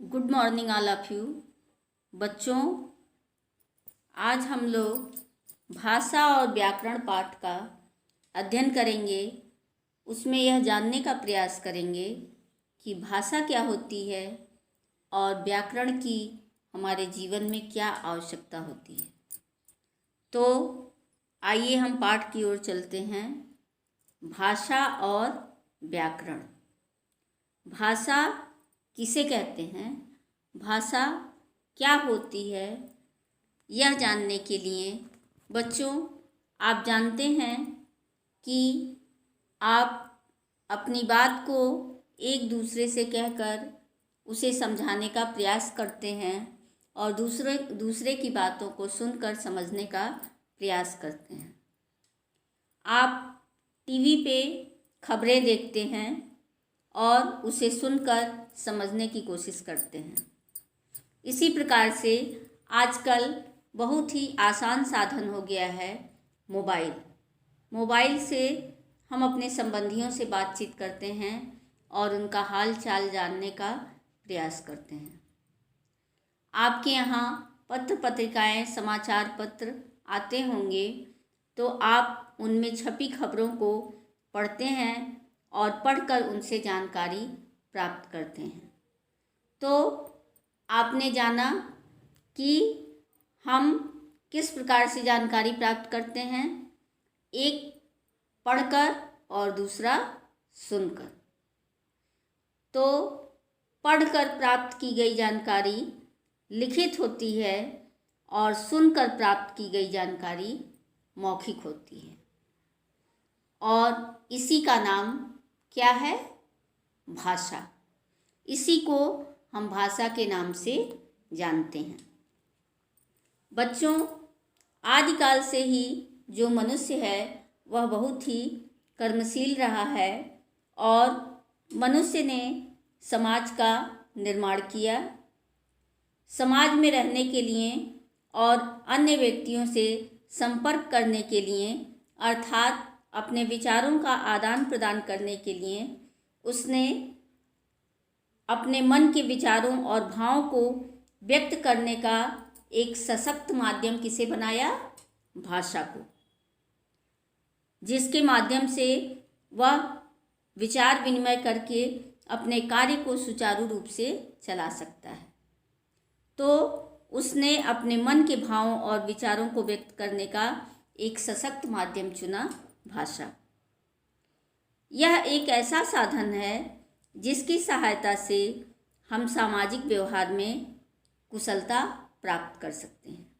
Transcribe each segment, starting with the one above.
Good morning all of you. बच्चों, आज हम लोग भाषा और व्याकरण पाठ का अध्ययन करेंगे। उसमें यह जानने का प्रयास करेंगे कि भाषा क्या होती है और व्याकरण की हमारे जीवन में क्या आवश्यकता होती है। तो आइए हम पाठ की ओर चलते हैं। भाषा और व्याकरण। भाषा किसे कहते हैं, भाषा क्या होती है, यह जानने के लिए बच्चों आप जानते हैं कि आप अपनी बात को एक दूसरे से कहकर उसे समझाने का प्रयास करते हैं और दूसरे की बातों को सुनकर समझने का प्रयास करते हैं। आप टीवी पे खबरें देखते हैं और उसे सुनकर समझने की कोशिश करते हैं। इसी प्रकार से आजकल बहुत ही आसान साधन हो गया है मोबाइल से हम अपने संबंधियों से बातचीत करते हैं और उनका हाल चाल जानने का प्रयास करते हैं। आपके यहाँ पत्र पत्रिकाएं, समाचार पत्र आते होंगे तो आप उनमें छपी खबरों को पढ़ते हैं और पढ़कर उनसे जानकारी प्राप्त करते हैं। तो आपने जाना कि हम किस प्रकार से जानकारी प्राप्त करते हैं, एक पढ़कर और दूसरा सुनकर। तो पढ़कर प्राप्त की गई जानकारी लिखित होती है और सुनकर प्राप्त की गई जानकारी मौखिक होती है, और इसी का नाम क्या है? भाषा। इसी को हम भाषा के नाम से जानते हैं। बच्चों, आदिकाल से ही जो मनुष्य है वह बहुत ही कर्मशील रहा है और मनुष्य ने समाज का निर्माण किया। समाज में रहने के लिए और अन्य व्यक्तियों से संपर्क करने के लिए, अर्थात अपने विचारों का आदान प्रदान करने के लिए उसने अपने मन के विचारों और भावों को व्यक्त करने का एक सशक्त माध्यम किसे बनाया? भाषा को, जिसके माध्यम से वह विचार विनिमय करके अपने कार्य को सुचारू रूप से चला सकता है। तो उसने अपने मन के भावों और विचारों को व्यक्त करने का एक सशक्त माध्यम चुना, भाषा। यह एक ऐसा साधन है जिसकी सहायता से हम सामाजिक व्यवहार में कुशलता प्राप्त कर सकते हैं।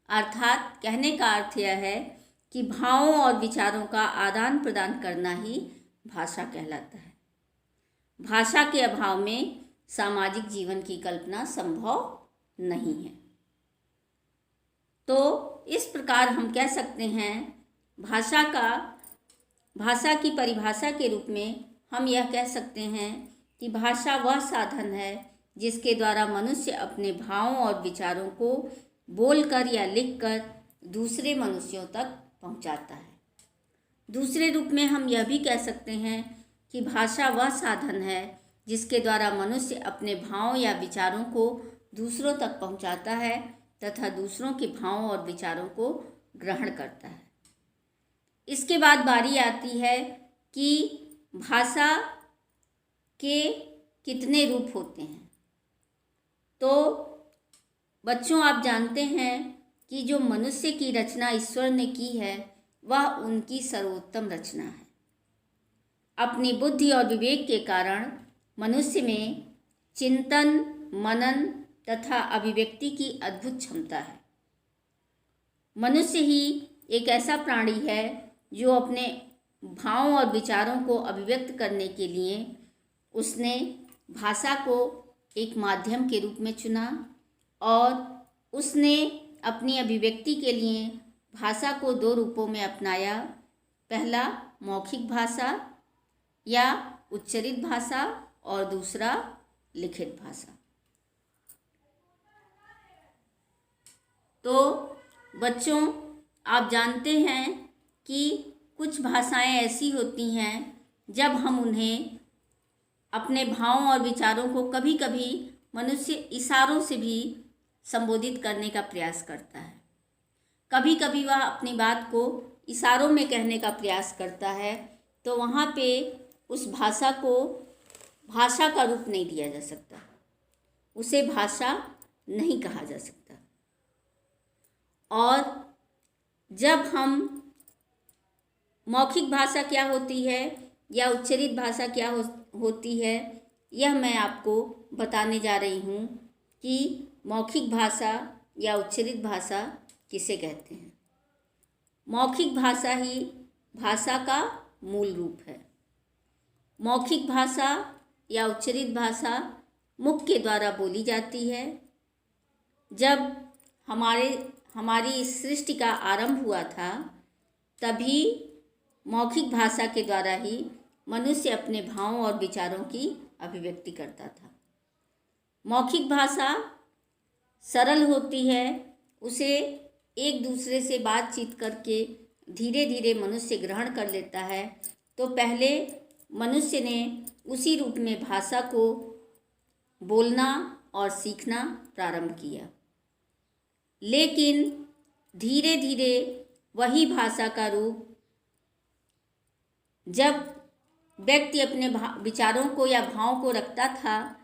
अर्थात कहने का अर्थ यह है कि भावों और विचारों का आदान प्रदान करना ही भाषा कहलाता है। भाषा के अभाव में सामाजिक जीवन की कल्पना संभव नहीं है। तो इस प्रकार हम कह सकते हैं भाषा की परिभाषा के रूप में हम यह कह सकते हैं कि भाषा वह साधन है जिसके द्वारा मनुष्य अपने भावों और विचारों को बोलकर या लिखकर दूसरे मनुष्यों तक पहुंचाता है। दूसरे रूप में हम यह भी कह सकते हैं कि भाषा वह साधन है जिसके द्वारा मनुष्य अपने भावों या विचारों को दूसरों तक पहुंचाता है तथा दूसरों के भावों और विचारों को ग्रहण करता है। इसके बाद बारी आती है कि भाषा के कितने रूप होते हैं। तो बच्चों, आप जानते हैं कि जो मनुष्य की रचना ईश्वर ने की है वह उनकी सर्वोत्तम रचना है। अपनी बुद्धि और विवेक के कारण मनुष्य में चिंतन, मनन तथा अभिव्यक्ति की अद्भुत क्षमता है। मनुष्य ही एक ऐसा प्राणी है जो अपने भावों और विचारों को अभिव्यक्त करने के लिए उसने भाषा को एक माध्यम के रूप में चुना और उसने अपनी अभिव्यक्ति के लिए भाषा को दो रूपों में अपनाया। पहला मौखिक भाषा या उच्चरित भाषा और दूसरा लिखित भाषा। तो बच्चों, आप जानते हैं कि कुछ भाषाएं ऐसी होती हैं जब हम उन्हें अपने भावों और विचारों को कभी कभी मनुष्य इशारों से भी संबोधित करने का प्रयास करता है। कभी कभी वह अपनी बात को इशारों में कहने का प्रयास करता है, तो वहाँ पे उस भाषा को भाषा का रूप नहीं दिया जा सकता, उसे भाषा नहीं कहा जा सकता। और जब हम मौखिक भाषा क्या होती है या उच्चरित भाषा क्या होती है, यह मैं आपको बताने जा रही हूँ कि मौखिक भाषा या उच्चरित भाषा किसे कहते हैं। मौखिक भाषा ही भाषा का मूल रूप है। मौखिक भाषा या उच्चरित भाषा मुख के द्वारा बोली जाती है। जब हमारी इस सृष्टि का आरंभ हुआ था, तभी मौखिक भाषा के द्वारा ही मनुष्य अपने भावों और विचारों की अभिव्यक्ति करता था। मौखिक भाषा सरल होती है, उसे एक दूसरे से बातचीत करके धीरे धीरे मनुष्य ग्रहण कर लेता है। तो पहले मनुष्य ने उसी रूप में भाषा को बोलना और सीखना प्रारंभ किया, लेकिन धीरे धीरे वही भाषा का रूप जब व्यक्ति अपने विचारों को या भावों को रखता था,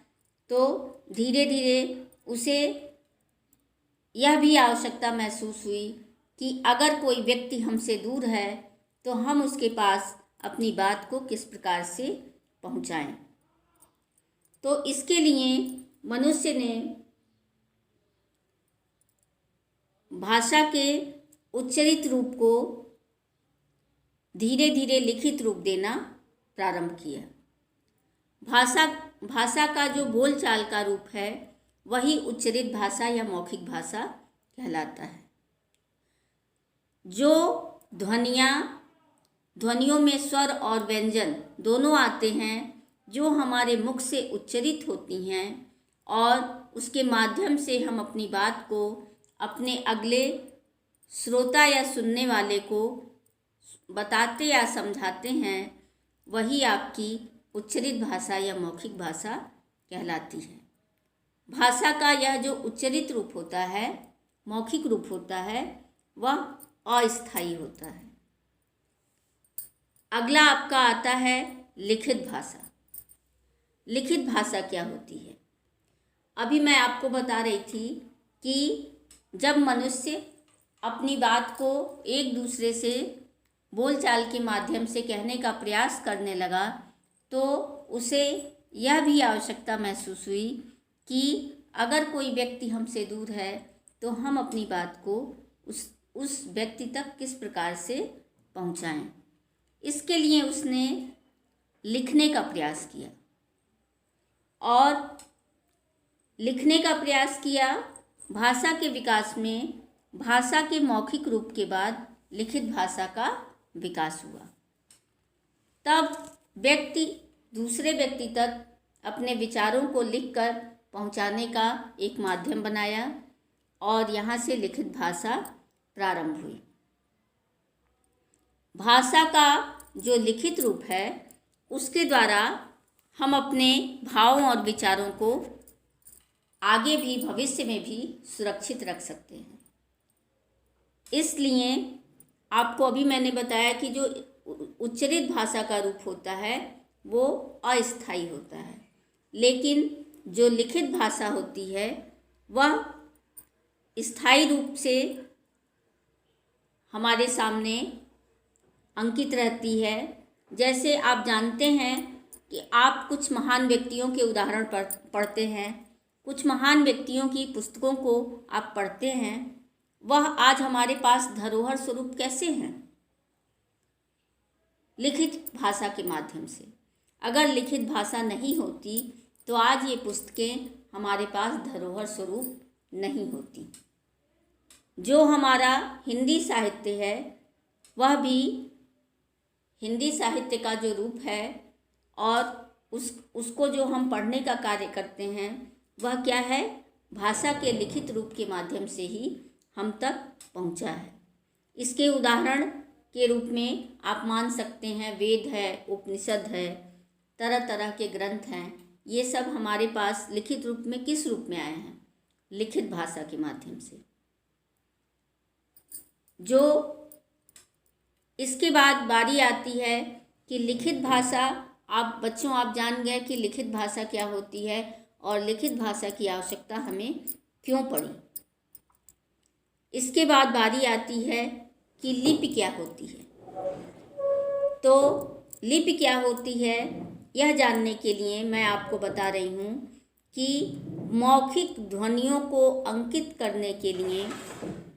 तो धीरे धीरे उसे यह भी आवश्यकता महसूस हुई कि अगर कोई व्यक्ति हमसे दूर है तो हम उसके पास अपनी बात को किस प्रकार से पहुंचाएं। तो इसके लिए मनुष्य ने भाषा के उच्चरित रूप को धीरे धीरे लिखित रूप देना प्रारंभ किया। भाषा का जो बोलचाल का रूप है वही उच्चरित भाषा या मौखिक भाषा कहलाता है। जो ध्वनियों में स्वर और व्यंजन दोनों आते हैं, जो हमारे मुख से उच्चरित होती हैं और उसके माध्यम से हम अपनी बात को अपने अगले श्रोता या सुनने वाले को बताते या समझाते हैं, वही आपकी उच्चरित भाषा या मौखिक भाषा कहलाती है। भाषा का यह जो उच्चरित रूप होता है, मौखिक रूप होता है, वह अस्थायी होता है। अगला आपका आता है लिखित भाषा। लिखित भाषा क्या होती है? अभी मैं आपको बता रही थी कि जब मनुष्य अपनी बात को एक दूसरे से बोलचाल के माध्यम से कहने का प्रयास करने लगा, तो उसे यह भी आवश्यकता महसूस हुई कि अगर कोई व्यक्ति हमसे दूर है तो हम अपनी बात को उस व्यक्ति तक किस प्रकार से पहुंचाएं। इसके लिए उसने लिखने का प्रयास किया और लिखने का प्रयास किया। भाषा के विकास में भाषा के मौखिक रूप के बाद लिखित भाषा का विकास हुआ। तब व्यक्ति दूसरे व्यक्ति तक अपने विचारों को लिखकर पहुंचाने का एक माध्यम बनाया और यहाँ से लिखित भाषा प्रारंभ हुई। भाषा का जो लिखित रूप है, उसके द्वारा हम अपने भावों और विचारों को आगे भी भविष्य में भी सुरक्षित रख सकते हैं। इसलिए आपको अभी मैंने बताया कि जो उच्चरित भाषा का रूप होता है वो अस्थायी होता है, लेकिन जो लिखित भाषा होती है वह स्थायी रूप से हमारे सामने अंकित रहती है। जैसे आप जानते हैं कि आप कुछ महान व्यक्तियों के उदाहरण पढ़ते हैं, कुछ महान व्यक्तियों की पुस्तकों को आप पढ़ते हैं, वह आज हमारे पास धरोहर स्वरूप कैसे हैं? लिखित भाषा के माध्यम से। अगर लिखित भाषा नहीं होती तो आज ये पुस्तकें हमारे पास धरोहर स्वरूप नहीं होती। जो हमारा हिंदी साहित्य है, वह भी हिंदी साहित्य का जो रूप है और उसको जो हम पढ़ने का कार्य करते हैं, वह क्या है? भाषा के लिखित रूप के माध्यम से ही हम तक पहुंचा है। इसके उदाहरण के रूप में आप मान सकते हैं वेद है, उपनिषद है, तरह तरह के ग्रंथ हैं, ये सब हमारे पास लिखित रूप में किस रूप में आए हैं? लिखित भाषा के माध्यम से। जो इसके बाद बारी आती है कि लिखित भाषा, आप बच्चों आप जान गए कि लिखित भाषा क्या होती है और लिखित भाषा की आवश्यकता हमें क्यों पड़ी। इसके बाद बारी आती है कि लिपि क्या होती है। तो लिपि क्या होती है यह जानने के लिए मैं आपको बता रही हूँ कि मौखिक ध्वनियों को अंकित करने के लिए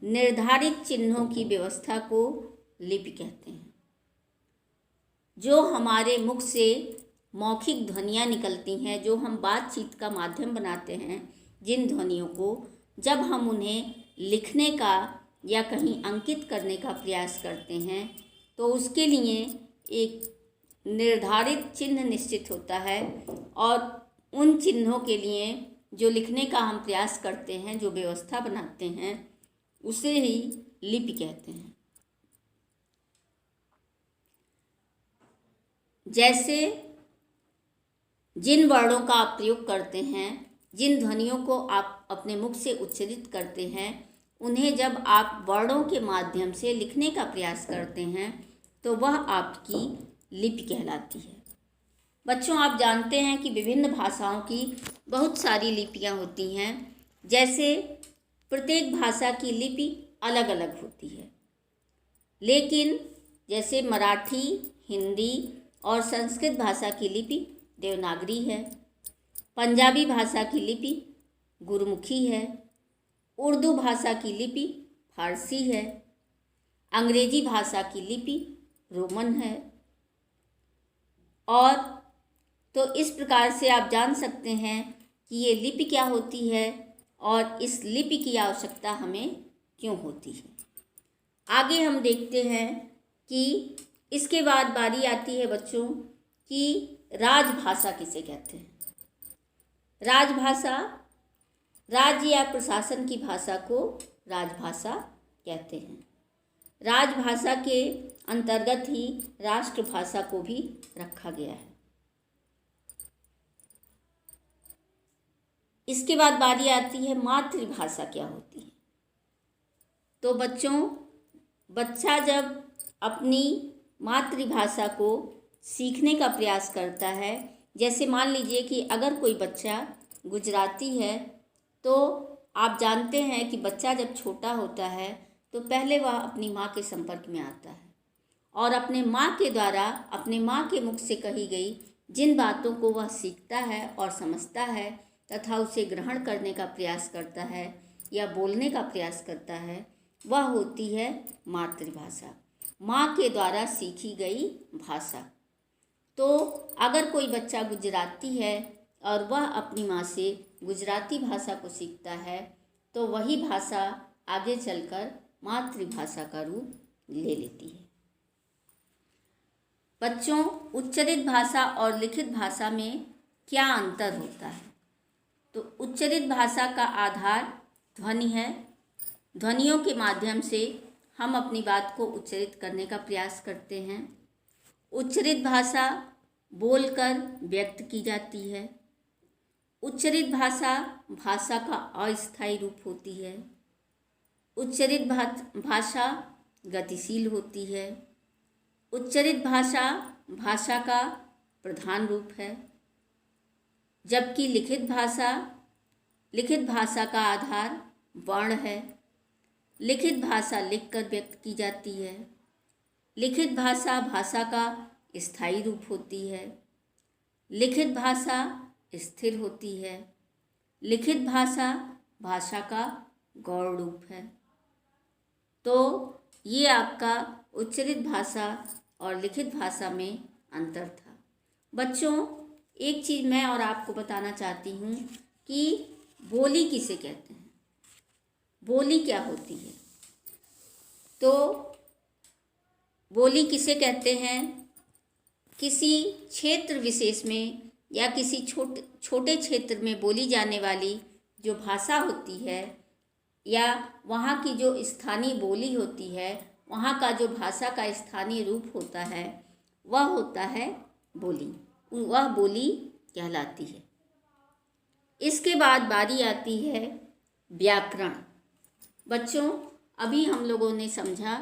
निर्धारित चिन्हों की व्यवस्था को लिपि कहते हैं। जो हमारे मुख से मौखिक ध्वनियाँ निकलती हैं, जो हम बातचीत का माध्यम बनाते हैं, जिन ध्वनियों को जब हम उन्हें लिखने का या कहीं अंकित करने का प्रयास करते हैं तो उसके लिए एक निर्धारित चिन्ह निश्चित होता है और उन चिन्हों के लिए जो लिखने का हम प्रयास करते हैं, जो व्यवस्था बनाते हैं, उसे ही लिपि कहते हैं। जैसे जिन वर्णों का आप प्रयोग करते हैं, जिन ध्वनियों को आप अपने मुख से उच्चारित करते हैं, उन्हें जब आप वर्णों के माध्यम से लिखने का प्रयास करते हैं तो वह आपकी लिपि कहलाती है। बच्चों आप जानते हैं कि विभिन्न भाषाओं की बहुत सारी लिपियाँ होती हैं। जैसे प्रत्येक भाषा की लिपि अलग अलग होती है, लेकिन जैसे मराठी, हिंदी और संस्कृत भाषा की लिपि देवनागरी है, पंजाबी भाषा की लिपि गुरमुखी है, उर्दू भाषा की लिपि फारसी है, अंग्रेजी भाषा की लिपि रोमन है। और तो इस प्रकार से आप जान सकते हैं कि ये लिपि क्या होती है और इस लिपि की आवश्यकता हमें क्यों होती है। आगे हम देखते हैं कि इसके बाद बारी आती है बच्चों कि राजभाषा किसे कहते हैं। राजभाषा, राज्य या प्रशासन की भाषा को राजभाषा कहते हैं। राजभाषा के अंतर्गत ही राष्ट्रभाषा को भी रखा गया है। इसके बाद बारी आती है मातृभाषा क्या होती है। तो बच्चों, बच्चा जब अपनी मातृभाषा को सीखने का प्रयास करता है, जैसे मान लीजिए कि अगर कोई बच्चा गुजराती है, तो आप जानते हैं कि बच्चा जब छोटा होता है तो पहले वह अपनी माँ के संपर्क में आता है और अपने माँ के द्वारा, अपने माँ के मुख से कही गई जिन बातों को वह सीखता है और समझता है तथा उसे ग्रहण करने का प्रयास करता है या बोलने का प्रयास करता है, वह होती है मातृभाषा, माँ के द्वारा सीखी गई भाषा। तो अगर कोई बच्चा गुजराती है और वह अपनी माँ से गुजराती भाषा को सीखता है तो वही भाषा आगे चलकर मातृभाषा का रूप ले लेती है। बच्चों, उच्चरित भाषा और लिखित भाषा में क्या अंतर होता है? तो उच्चरित भाषा का आधार ध्वनि है। ध्वनियों के माध्यम से हम अपनी बात को उच्चरित करने का प्रयास करते हैं। उच्चरित भाषा बोलकर व्यक्त की जाती है। उच्चरित भाषा भाषा का अस्थायी रूप होती है। उच्चरित भाषा गतिशील होती है। उच्चरित भाषा भाषा का प्रधान रूप है, जबकि लिखित भाषा का आधार वर्ण है। लिखित भाषा लिखकर व्यक्त की जाती है। लिखित भाषा भाषा का स्थायी रूप होती है। लिखित भाषा स्थिर होती है। लिखित भाषा भाषा का गौण रूप है। तो ये आपका उच्चरित भाषा और लिखित भाषा में अंतर था। बच्चों, एक चीज़ मैं और आपको बताना चाहती हूँ कि बोली किसे कहते हैं। बोली क्या होती है? तो बोली किसे कहते हैं? किसी क्षेत्र विशेष में या किसी छोटे क्षेत्र में बोली जाने वाली जो भाषा होती है या वहाँ की जो स्थानीय बोली होती है, वहाँ का जो भाषा का स्थानीय रूप होता है, वह होता है बोली। वह बोली कहलाती है। इसके बाद बारी आती है व्याकरण। बच्चों, अभी हम लोगों ने समझा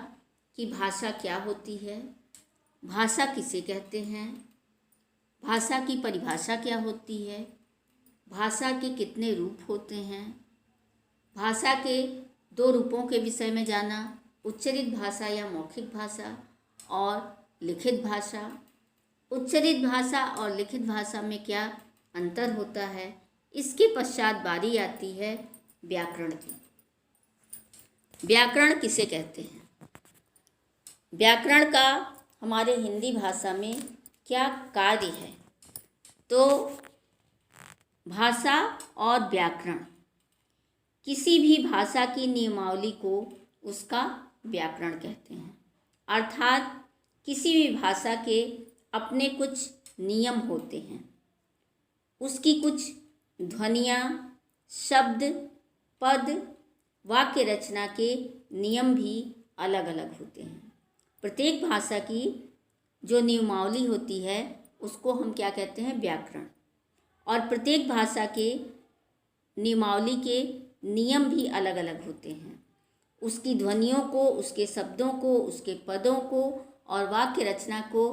कि भाषा क्या होती है, भाषा किसे कहते हैं, भाषा की परिभाषा क्या होती है, भाषा के कितने रूप होते हैं, भाषा के 2 रूपों के विषय में जाना, उच्चरित भाषा या मौखिक भाषा और लिखित भाषा। उच्चरित भाषा और लिखित भाषा में क्या अंतर होता है। इसके पश्चात बारी आती है व्याकरण की। व्याकरण किसे कहते हैं? व्याकरण का हमारे हिंदी भाषा में क्या कार्य है? तो भाषा और व्याकरण, किसी भी भाषा की नियमावली को उसका व्याकरण कहते हैं। अर्थात किसी भी भाषा के अपने कुछ नियम होते हैं, उसकी कुछ ध्वनियाँ, शब्द, पद, वाक्य रचना के नियम भी अलग अलग होते हैं। प्रत्येक भाषा की जो नियमावली होती है उसको हम क्या कहते हैं? व्याकरण। और प्रत्येक भाषा के नियमावली के नियम भी अलग अलग होते हैं। उसकी ध्वनियों को, उसके शब्दों को, उसके पदों को और वाक्य रचना को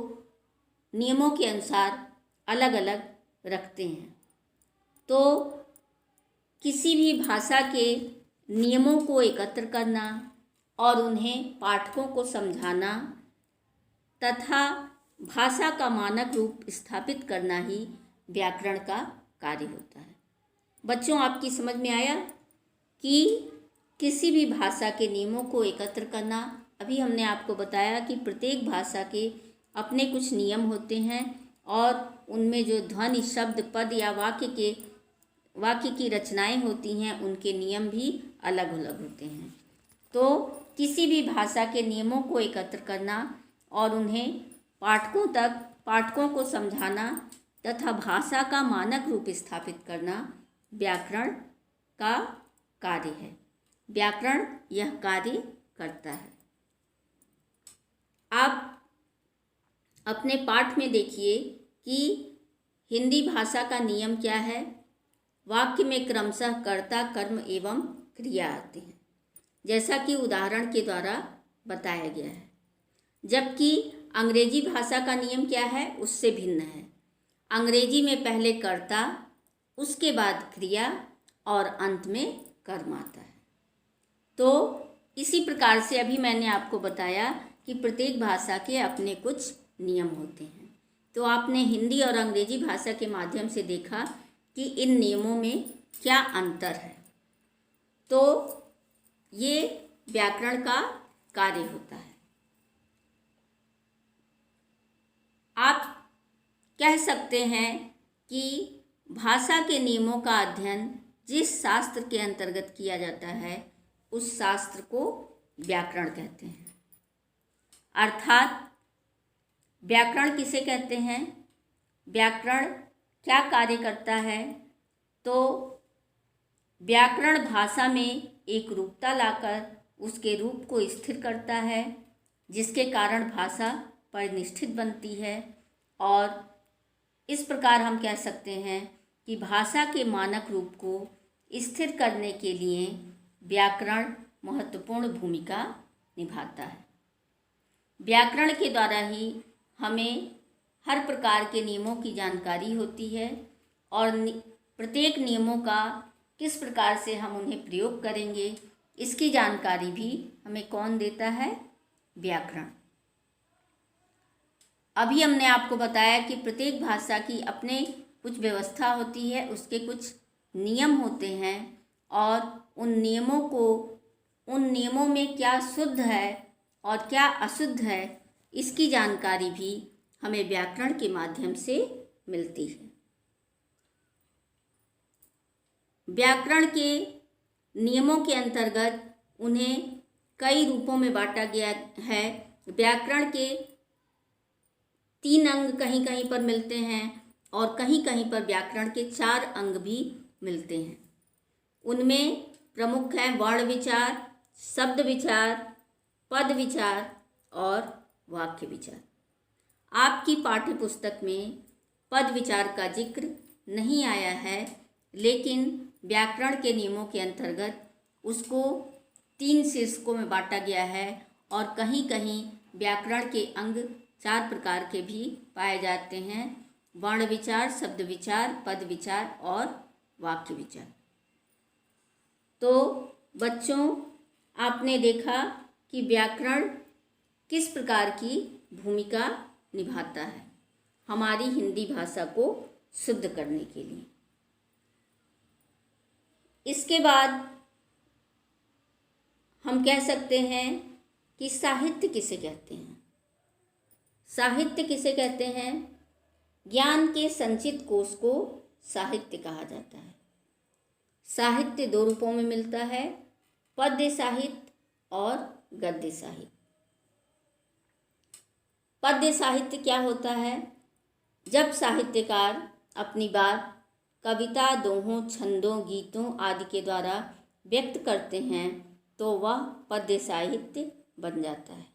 नियमों के अनुसार अलग अलग रखते हैं। तो किसी भी भाषा के नियमों को एकत्र करना और उन्हें पाठकों को समझाना तथा भाषा का मानक रूप स्थापित करना ही व्याकरण का कार्य होता है। बच्चों, आपकी समझ में आया कि किसी भी भाषा के नियमों को एकत्र करना। अभी हमने आपको बताया कि प्रत्येक भाषा के अपने कुछ नियम होते हैं और उनमें जो ध्वनि, शब्द, पद या वाक्य की रचनाएं होती हैं उनके नियम भी अलग अलग होते हैं। तो किसी भी भाषा के नियमों को एकत्र करना और उन्हें पाठकों को समझाना तथा भाषा का मानक रूप स्थापित करना व्याकरण का कार्य है। व्याकरण यह कार्य करता है। आप अपने पाठ में देखिए कि हिंदी भाषा का नियम क्या है। वाक्य में क्रमशः कर्ता, कर्म एवं क्रिया आते हैं, जैसा कि उदाहरण के द्वारा बताया गया है। जबकि अंग्रेजी भाषा का नियम क्या है, उससे भिन्न है। अंग्रेजी में पहले कर्ता, उसके बाद क्रिया और अंत में कर्म आता है। तो इसी प्रकार से अभी मैंने आपको बताया कि प्रत्येक भाषा के अपने कुछ नियम होते हैं। तो आपने हिंदी और अंग्रेजी भाषा के माध्यम से देखा कि इन नियमों में क्या अंतर है। तो ये व्याकरण का कार्य होता है। आप कह सकते हैं कि भाषा के नियमों का अध्ययन जिस शास्त्र के अंतर्गत किया जाता है उस शास्त्र को व्याकरण कहते हैं। अर्थात व्याकरण किसे कहते हैं, व्याकरण क्या कार्य करता है। तो व्याकरण भाषा में एक रूपता लाकर उसके रूप को स्थिर करता है, जिसके कारण भाषा परिनिष्ठित बनती है। और इस प्रकार हम कह सकते हैं कि भाषा के मानक रूप को स्थिर करने के लिए व्याकरण महत्वपूर्ण भूमिका निभाता है। व्याकरण के द्वारा ही हमें हर प्रकार के नियमों की जानकारी होती है और प्रत्येक नियमों का किस प्रकार से हम उन्हें प्रयोग करेंगे इसकी जानकारी भी हमें कौन देता है, व्याकरण। अभी हमने आपको बताया कि प्रत्येक भाषा की अपने कुछ व्यवस्था होती है, उसके कुछ नियम होते हैं और उन नियमों में क्या शुद्ध है और क्या अशुद्ध है इसकी जानकारी भी हमें व्याकरण के माध्यम से मिलती है। व्याकरण के नियमों के अंतर्गत उन्हें कई रूपों में बांटा गया है। व्याकरण के 3 अंग कहीं कहीं पर मिलते हैं और कहीं कहीं पर व्याकरण के 4 अंग भी मिलते हैं। उनमें प्रमुख हैं वर्ण विचार, शब्द विचार, पद विचार और वाक्य विचार। आपकी पाठ्य पुस्तक में पद विचार का जिक्र नहीं आया है, लेकिन व्याकरण के नियमों के अंतर्गत उसको 3 शीर्षकों में बांटा गया है और कहीं कहीं व्याकरण के अंग 4 प्रकार के भी पाए जाते हैं: वर्ण विचार, शब्द विचार, पद विचार और वाक्य विचार। तो बच्चों, आपने देखा कि व्याकरण किस प्रकार की भूमिका निभाता है हमारी हिंदी भाषा को शुद्ध करने के लिए। इसके बाद हम कह सकते हैं कि साहित्य किसे कहते हैं। साहित्य किसे कहते हैं? ज्ञान के संचित कोश को साहित्य कहा जाता है। साहित्य 2 रूपों में मिलता है: पद्य साहित्य और गद्य साहित्य। पद्य साहित्य क्या होता है? जब साहित्यकार अपनी बात कविता, दोहों, छंदों, गीतों आदि के द्वारा व्यक्त करते हैं तो वह पद्य साहित्य बन जाता है।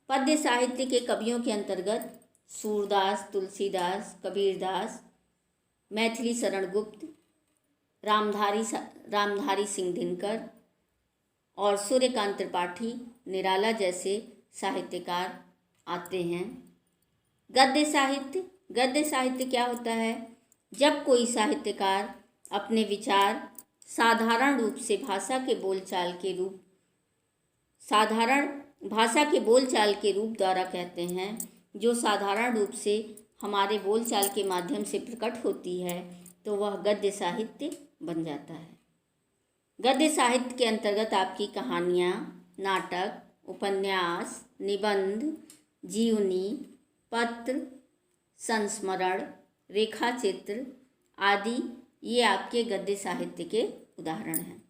पद्य साहित्य के कवियों के अंतर्गत सूरदास, तुलसीदास, कबीरदास, मैथिली शरण गुप्त, रामधारी सिंह दिनकर और सूर्यकांत त्रिपाठी, निराला जैसे साहित्यकार आते हैं। गद्य साहित्य क्या होता है? जब कोई साहित्यकार अपने विचार साधारण भाषा के बोलचाल के रूप द्वारा कहते हैं, जो साधारण रूप से हमारे बोलचाल के माध्यम से प्रकट होती है, तो वह गद्य साहित्य बन जाता है। गद्य साहित्य के अंतर्गत आपकी कहानियाँ, नाटक, उपन्यास, निबंध, जीवनी, पत्र, संस्मरण, रेखाचित्र आदि ये आपके गद्य साहित्य के उदाहरण हैं।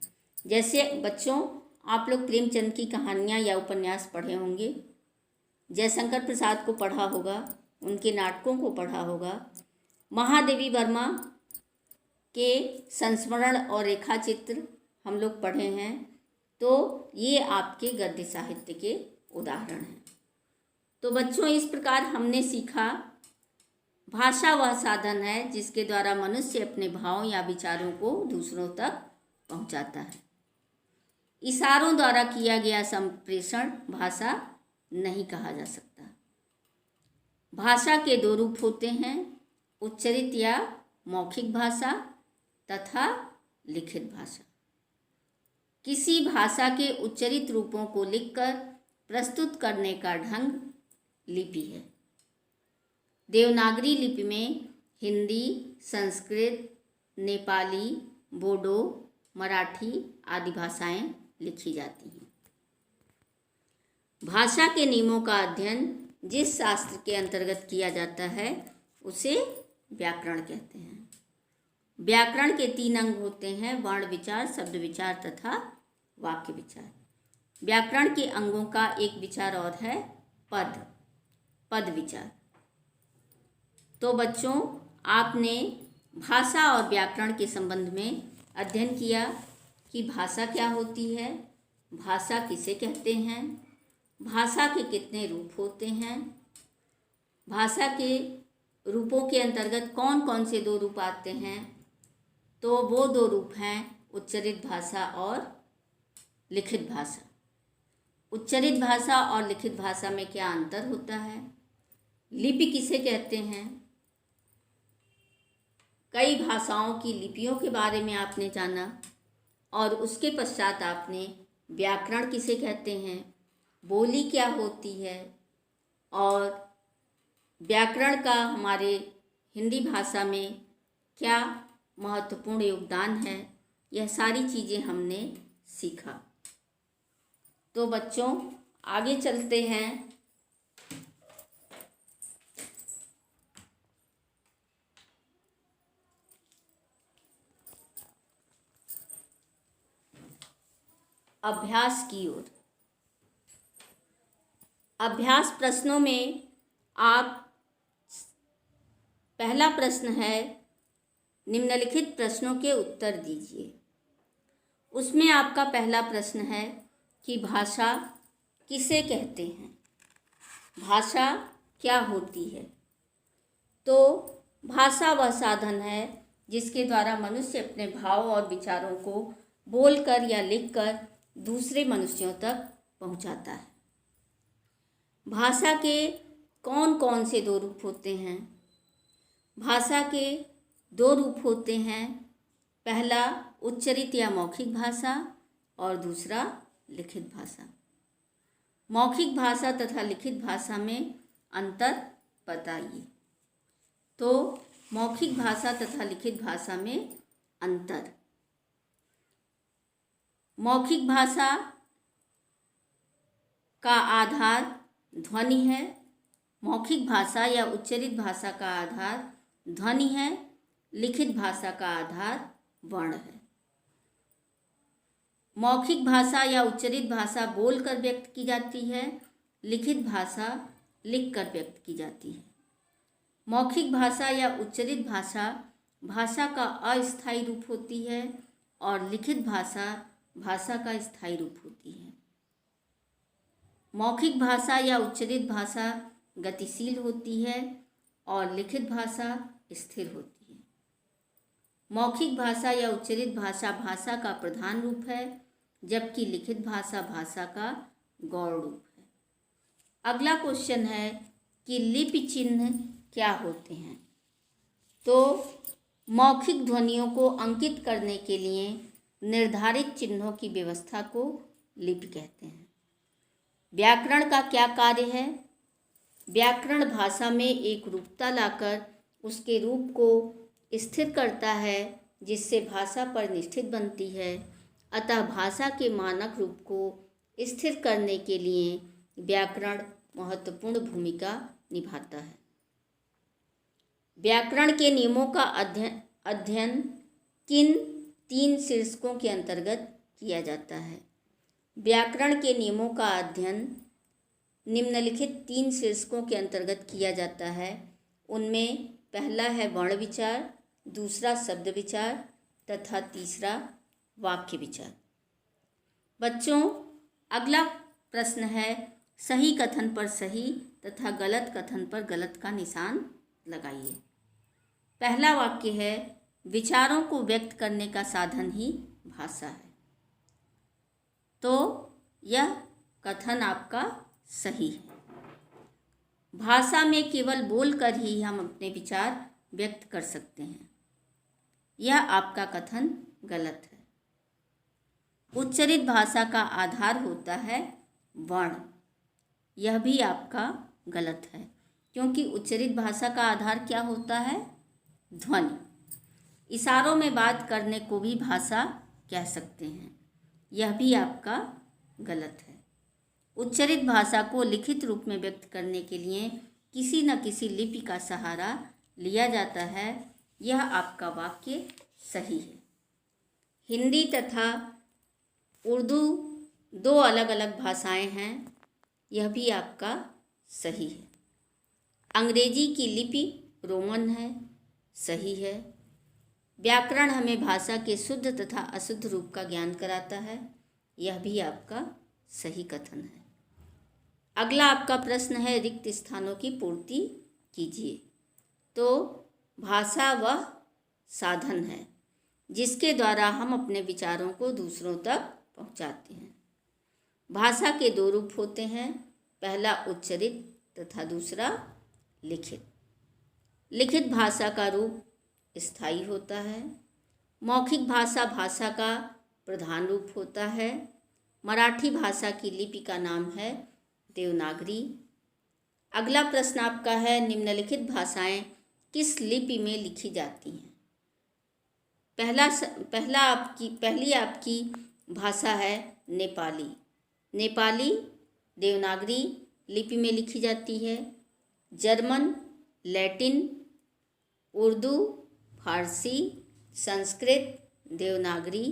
जैसे बच्चों, आप लोग प्रेमचंद की कहानियाँ या उपन्यास पढ़े होंगे, जयशंकर प्रसाद को पढ़ा होगा, उनके नाटकों को पढ़ा होगा, महादेवी वर्मा के संस्मरण और रेखाचित्र हम लोग पढ़े हैं। तो ये आपके गद्य साहित्य के उदाहरण हैं। तो बच्चों, इस प्रकार हमने सीखा भाषा वह साधन है जिसके द्वारा मनुष्य अपने भावों या विचारों को दूसरों तक पहुंचाता है। इशारों द्वारा किया गया संप्रेषण भाषा नहीं कहा जा सकता। भाषा के 2 रूप होते हैं: उच्चरित या मौखिक भाषा तथा लिखित भाषा। किसी भाषा के उच्चरित रूपों को लिखकर प्रस्तुत करने का ढंग लिपि है। देवनागरी लिपि में हिंदी, संस्कृत, नेपाली, बोडो, मराठी आदि भाषाएं लिखी जाती हैं। भाषा के नियमों का अध्ययन जिस शास्त्र के अंतर्गत किया जाता है उसे व्याकरण कहते हैं। व्याकरण के 3 अंग होते हैं: वर्ण विचार, शब्द विचार तथा वाक्य विचार। व्याकरण के अंगों का एक विचार और है पद विचार। तो बच्चों, आपने भाषा और व्याकरण के संबंध में अध्ययन किया कि भाषा क्या होती है, भाषा किसे कहते हैं, भाषा के कितने रूप होते हैं, भाषा के रूपों के अंतर्गत कौन कौन से 2 रूप आते हैं। तो वो 2 रूप हैं उच्चरित भाषा और लिखित भाषा। उच्चरित भाषा और लिखित भाषा में क्या अंतर होता है? लिपि किसे कहते हैं? कई भाषाओं की लिपियों के बारे में आपने जाना और उसके पश्चात आपने व्याकरण किसे कहते हैं, बोली क्या होती है और व्याकरण का हमारे हिंदी भाषा में क्या महत्वपूर्ण योगदान है, यह सारी चीज़ें हमने सीखा। तो बच्चों, आगे चलते हैं। अभ्यास की ओर। अभ्यास प्रश्नों में आप पहला प्रश्न है, निम्नलिखित प्रश्नों के उत्तर दीजिए। उसमें आपका पहला प्रश्न है कि भाषा किसे कहते हैं, भाषा क्या होती है। तो भाषा वह साधन है जिसके द्वारा मनुष्य अपने भाव और विचारों को बोलकर या लिखकर दूसरे मनुष्यों तक पहुंचाता है। भाषा के कौन कौन से दो रूप होते हैं? भाषा के दो रूप होते हैं, पहला उच्चरित या मौखिक भाषा और दूसरा लिखित भाषा। मौखिक भाषा तथा लिखित भाषा में अंतर बताइए। तो मौखिक भाषा तथा लिखित भाषा में अंतर। मौखिक भाषा का आधार ध्वनि है। मौखिक भाषा या उच्चरित भाषा का आधार ध्वनि है। लिखित भाषा का आधार वर्ण है। मौखिक भाषा या उच्चरित भाषा बोलकर व्यक्त की जाती है। लिखित भाषा लिखकर व्यक्त की जाती है। मौखिक भाषा या उच्चरित भाषा भाषा का अस्थायी रूप होती है और लिखित भाषा भाषा का स्थायी रूप होती है। मौखिक भाषा या उच्चरित भाषा गतिशील होती है और लिखित भाषा स्थिर होती है। मौखिक भाषा या उच्चरित भाषा भाषा का प्रधान रूप है, जबकि लिखित भाषा भाषा का गौण रूप है। अगला क्वेश्चन है कि लिपि चिन्ह क्या होते हैं? तो मौखिक ध्वनियों को अंकित करने के लिए निर्धारित चिन्हों की व्यवस्था को लिपि कहते हैं। व्याकरण का क्या कार्य है? व्याकरण भाषा में एक रूपता लाकर उसके रूप को स्थिर करता है, जिससे भाषा परिनिष्ठित बनती है। अतः भाषा के मानक रूप को स्थिर करने के लिए व्याकरण महत्वपूर्ण भूमिका निभाता है। व्याकरण के नियमों का अध्ययन किन तीन शीर्षकों के अंतर्गत किया जाता है? व्याकरण के नियमों का अध्ययन निम्नलिखित तीन शीर्षकों के अंतर्गत किया जाता है। उनमें पहला है वर्ण विचार, दूसरा शब्द विचार तथा तीसरा वाक्य विचार। बच्चों, अगला प्रश्न है सही कथन पर सही तथा गलत कथन पर गलत का निशान लगाइए। पहला वाक्य है विचारों को व्यक्त करने का साधन ही भाषा है। तो यह कथन आपका सही है। भाषा में केवल बोलकर ही हम अपने विचार व्यक्त कर सकते हैं। यह आपका कथन गलत है। उच्चरित भाषा का आधार होता है वर्ण। यह भी आपका गलत है, क्योंकि उच्चरित भाषा का आधार क्या होता है? ध्वनि। इशारों में बात करने को भी भाषा कह सकते हैं। यह भी आपका गलत है। उच्चरित भाषा को लिखित रूप में व्यक्त करने के लिए किसी न किसी लिपि का सहारा लिया जाता है। यह आपका वाक्य सही है। हिंदी तथा उर्दू दो अलग अलग भाषाएं हैं। यह भी आपका सही है। अंग्रेजी की लिपि रोमन है। सही है। व्याकरण हमें भाषा के शुद्ध तथा अशुद्ध रूप का ज्ञान कराता है। यह भी आपका सही कथन है। अगला आपका प्रश्न है रिक्त स्थानों की पूर्ति कीजिए। तो भाषा वह साधन है जिसके द्वारा हम अपने विचारों को दूसरों तक पहुंचाते हैं। भाषा के दो रूप होते हैं, पहला उच्चरित तथा दूसरा लिखित। लिखित भाषा का रूप स्थायी होता है। मौखिक भाषा भाषा का प्रधान रूप होता है। मराठी भाषा की लिपि का नाम है देवनागरी। अगला प्रश्न आपका है निम्नलिखित भाषाएं किस लिपि में लिखी जाती हैं? पहली आपकी भाषा है नेपाली। नेपाली देवनागरी लिपि में लिखी जाती है। जर्मन, लैटिन, उर्दू, फारसी, संस्कृत देवनागरी,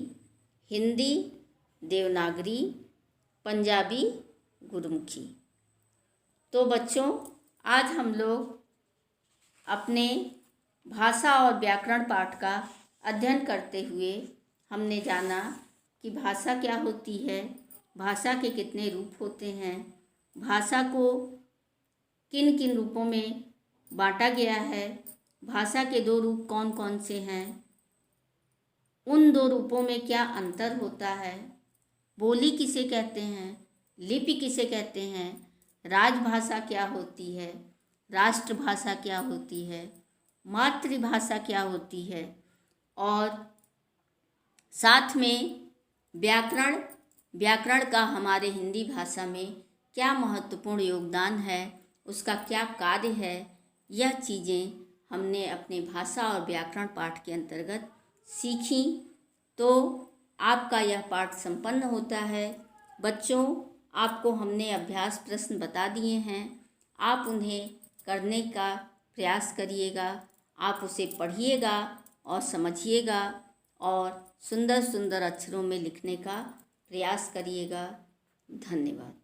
हिंदी देवनागरी, पंजाबी गुरमुखी। तो बच्चों, आज हम लोग अपने भाषा और व्याकरण पाठ का अध्ययन करते हुए हमने जाना कि भाषा क्या होती है, भाषा के कितने रूप होते हैं, भाषा को किन किन रूपों में बांटा गया है, भाषा के दो रूप कौन कौन से हैं, उन दो रूपों में क्या अंतर होता है, बोली किसे कहते हैं, लिपि किसे कहते हैं, राजभाषा क्या होती है, राष्ट्रभाषा क्या होती है, मातृभाषा क्या होती है, और साथ में व्याकरण का हमारे हिंदी भाषा में क्या महत्वपूर्ण योगदान है, उसका क्या कार्य है। यह चीज़ें हमने अपने भाषा और व्याकरण पाठ के अंतर्गत सीखी। तो आपका यह पाठ संपन्न होता है। बच्चों, आपको हमने अभ्यास प्रश्न बता दिए हैं, आप उन्हें करने का प्रयास करिएगा। आप उसे पढ़िएगा और समझिएगा और सुंदर सुंदर अक्षरों में लिखने का प्रयास करिएगा। धन्यवाद।